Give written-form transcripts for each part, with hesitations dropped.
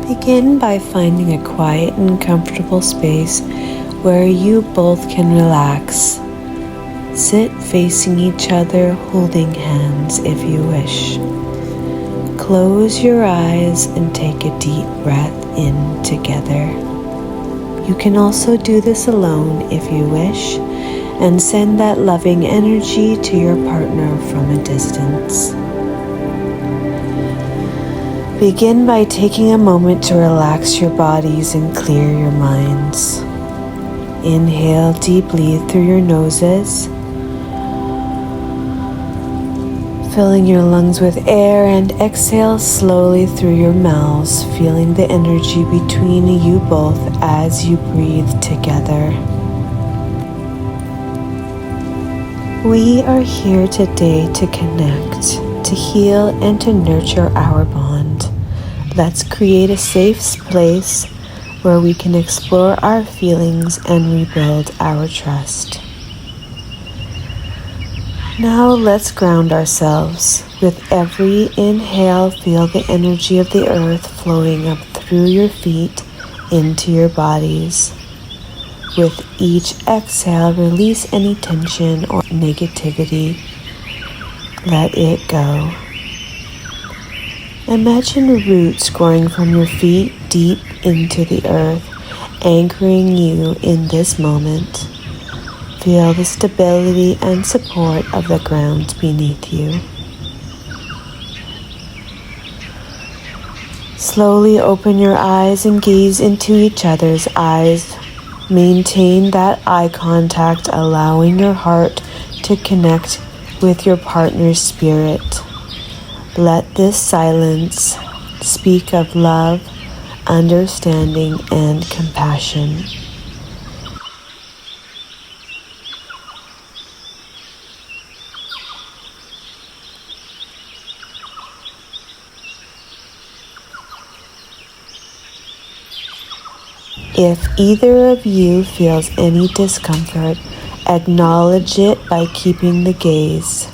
Begin by finding a quiet and comfortable space where you both can relax. Sit facing each other, holding hands if you wish. Close your eyes and take a deep breath in together. You can also do this alone if you wish, and send that loving energy to your partner from a distance. Begin by taking a moment to relax your bodies and clear your minds. Inhale deeply through your noses, filling your lungs with air, and exhale slowly through your mouths, feeling the energy between you both as you breathe together. We are here today to connect, to heal, and to nurture our bond. Let's create a safe place where we can explore our feelings and rebuild our trust. Now let's ground ourselves. With every inhale, feel the energy of the earth flowing up through your feet into your bodies. With each exhale, release any tension or negativity. Let it go. Imagine roots growing from your feet deep into the earth, anchoring you in this moment. Feel the stability and support of the ground beneath you. Slowly open your eyes and gaze into each other's eyes. Maintain that eye contact, allowing your heart to connect with your partner's spirit. Let this silence speak of love, understanding, and compassion. If either of you feels any discomfort, acknowledge it by keeping the gaze.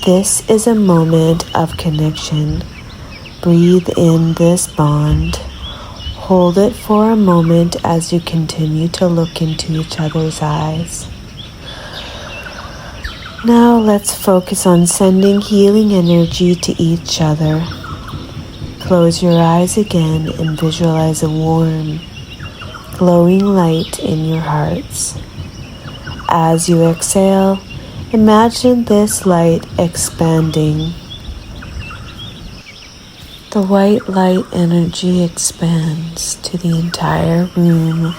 This is a moment of connection. Breathe in this bond. Hold it for a moment as you continue to look into each other's eyes. Now let's focus on sending healing energy to each other. Close your eyes again and visualize a warm, glowing light in your hearts. As you exhale, imagine this light expanding. The white light energy expands to the entire room.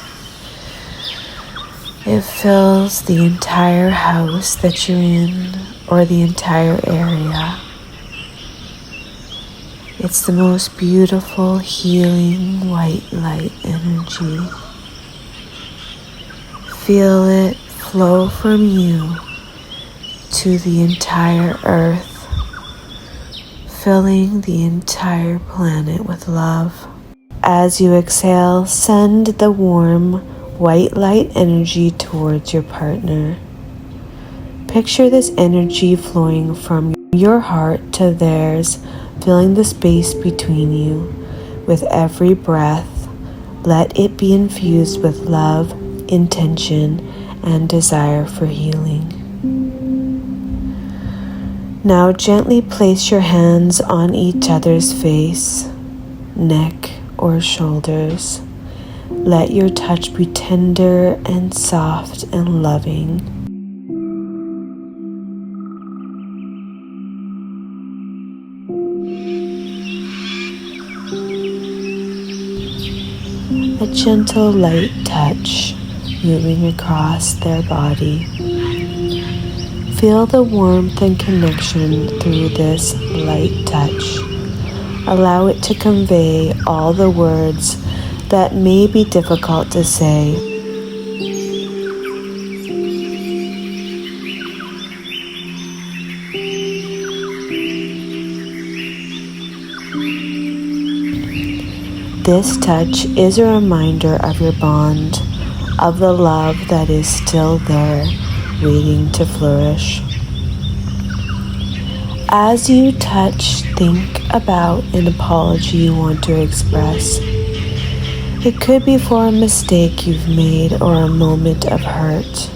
It fills the entire house that you're in, or the entire area. It's the most beautiful, healing white light energy. Feel it flow from you to the entire earth, filling the entire planet with love. As you exhale, send the warm white light energy towards your partner. Picture this energy flowing from your heart to theirs, filling the space between you. With every breath, let it be infused with love, intention, and desire for healing. Now gently place your hands on each other's face, neck, or shoulders. Let your touch be tender and soft and loving. A gentle light touch moving across their body. Feel the warmth and connection through this light touch. Allow it to convey all the words that may be difficult to say. This touch is a reminder of your bond, of the love that is still there, waiting to flourish. As you touch, think about an apology you want to express. It could be for a mistake you've made or a moment of hurt.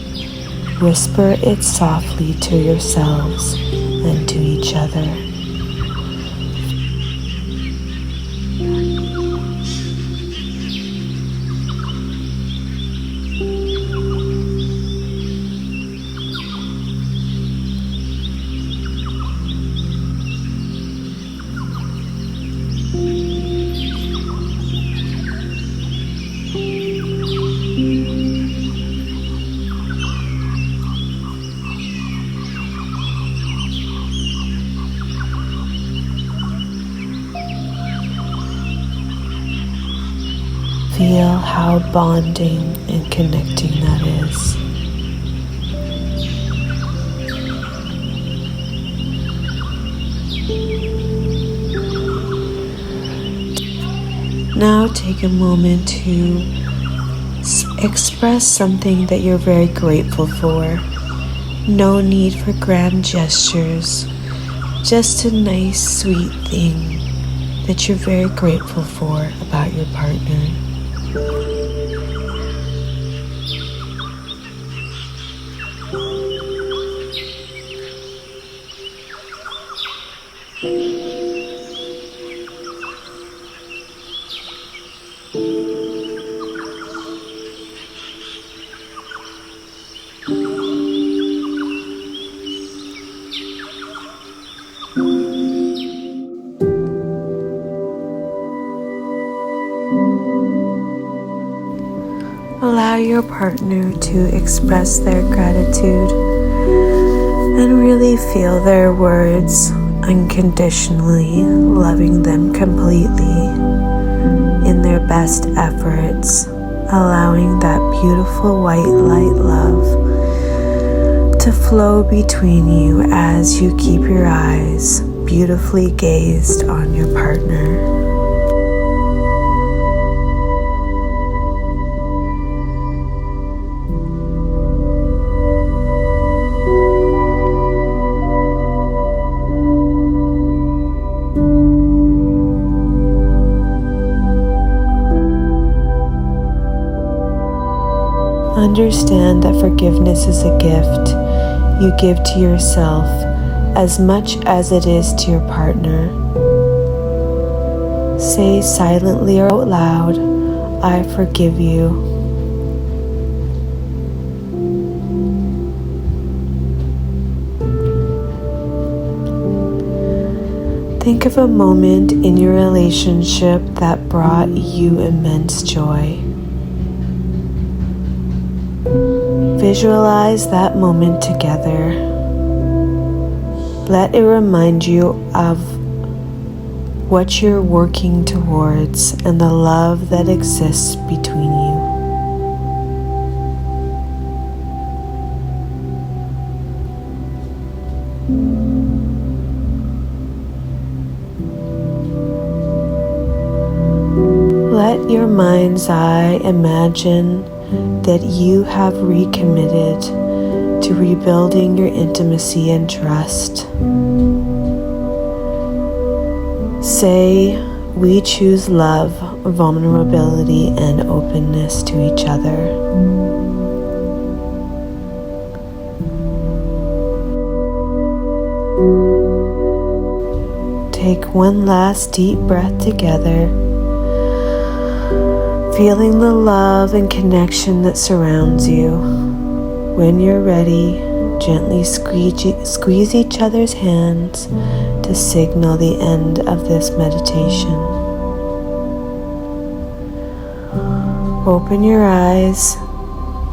Whisper it softly to yourselves and to each other. Feel how bonding and connecting that is. Now take a moment to express something that you're very grateful for. No need for grand gestures, just a nice, sweet thing that you're very grateful for about your partner. Allow your partner to express their gratitude and really feel their words unconditionally, loving them completely in their best efforts, allowing that beautiful white light love to flow between you as you keep your eyes beautifully gazed on your partner. Understand that forgiveness is a gift you give to yourself as much as it is to your partner. Say silently or out loud, "I forgive you." Think of a moment in your relationship that brought you immense joy. Visualize that moment together. Let it remind you of what you're working towards and the love that exists between you. Let your mind's eye imagine that you have recommitted to rebuilding your intimacy and trust. Say, "We choose love, vulnerability, and openness to each other." Take one last deep breath together, feeling the love and connection that surrounds you. When you're ready, gently squeeze each other's hands to signal the end of this meditation. Open your eyes,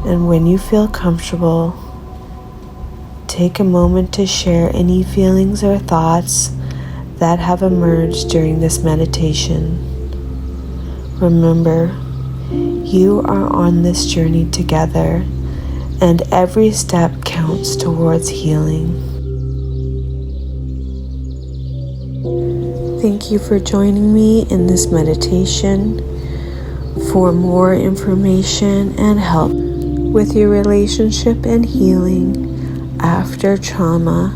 and when you feel comfortable, take a moment to share any feelings or thoughts that have emerged during this meditation. Remember, you are on this journey together, and every step counts towards healing. Thank you for joining me in this meditation. For more information and help with your relationship and healing after trauma,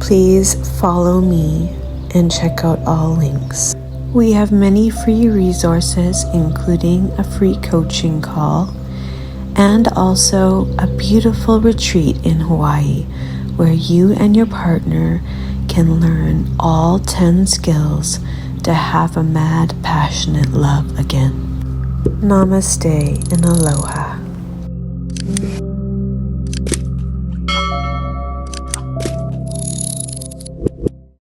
Please follow me and check out all links. We have many free resources, including a free coaching call and also a beautiful retreat in Hawaii where you and your partner can learn all 10 skills to have a mad, passionate love again. Namaste and aloha.